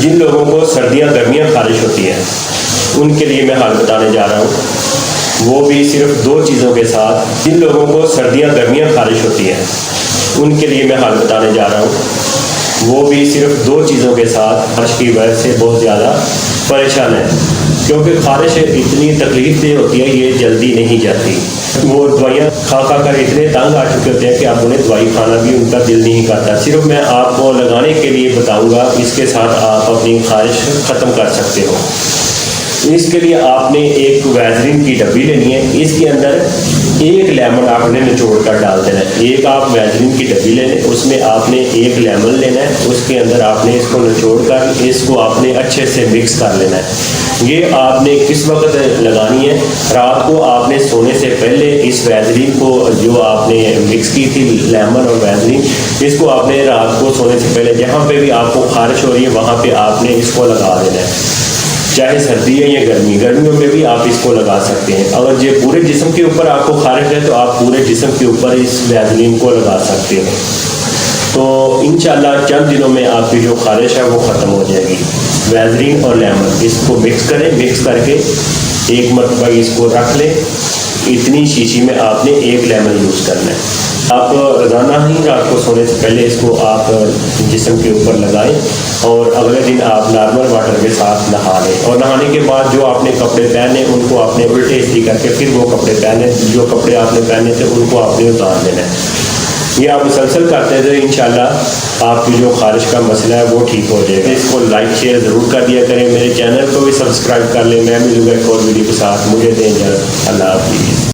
जिन लोगों को सर्दियाँ गर्मियाँ खारिश होती हैं उनके लिए मैं हाल बताने जा रहा हूँ, वो भी सिर्फ दो चीज़ों के साथ। जिन लोगों को सर्दियाँ गर्मियाँ खारिश होती हैं उनके लिए मैं हाल बताने जा रहा हूँ, वो भी सिर्फ दो चीज़ों के साथ खारिश की वजह से बहुत ज़्यादा परेशान है। क्योंकि खारिश इतनी तकलीफ दे होती है, ये जल्दी नहीं जाती। वो दवाइयाँ खा खा कर इतने तंग आ चुके होते हैं कि अब उन्हें दवाई खाना भी उनका दिल नहीं करता। सिर्फ मैं आपको लगाने के लिए बताऊंगा, इसके साथ आप अपनी खारिश ख़त्म कर सकते हो। इसके लिए आपने एक वैसलीन की डब्बी लेनी है, इसके अंदर एक लेमन आपने निचोड़ कर डाल देना है। एक आप वैसलीन की डब्बी ले लें, उसमें आपने एक लेमन लेना है, उसके अंदर आपने इसको निचोड़ कर इसको आपने अच्छे से मिक्स कर लेना है। ये आपने किस वक्त लगानी है? रात को आपने सोने से पहले इस वैसलीन को जो आपने मिक्स की थी लेमन और वैसलीन, इसको आपने रात को सोने से पहले जहाँ पे भी आपको खारिश हो रही है वहाँ पे आपने इसको लगा देना है। चाहे सर्दी है या गर्मी, गर्मियों में भी आप इसको लगा सकते हैं। अगर ये पूरे जिस्म के ऊपर आपको खारिश है तो आप पूरे जिस्म के ऊपर इस वैसलीन को लगा सकते हैं। तो इंशाल्लाह चंद दिनों में आपकी जो खारिश है वो ख़त्म हो जाएगी। वैसलीन और लेमन इसको मिक्स करें, मिक्स करके एक मरतबा इसको रख लें। इतनी शीशी में आपने एक लेमन यूज़ करना है। आप रोज़ाना ही रात को सोने से पहले इसको आप जिस्म के ऊपर लगाएं और अगले दिन आप नॉर्मल वाटर के साथ नहा लें। और नहाने के बाद जो आपने कपड़े पहने उनको आपने उल्टे इस्त्री करके फिर वो कपड़े पहने, जो कपड़े आपने पहने थे उनको आपने उतार देना है। ये आप मुसलसल करते हैं तो इंशाल्लाह आपकी जो खारिश का मसला है वो ठीक हो जाएगा। इसको लाइक शेयर ज़रूर कर दिया करें। मेरे चैनल को भी सब्सक्राइब कर लें। मैं मिलूँगा एक और वीडियो के साथ। मुझे दें इजाज़त। अल्लाह हाफ़िज़।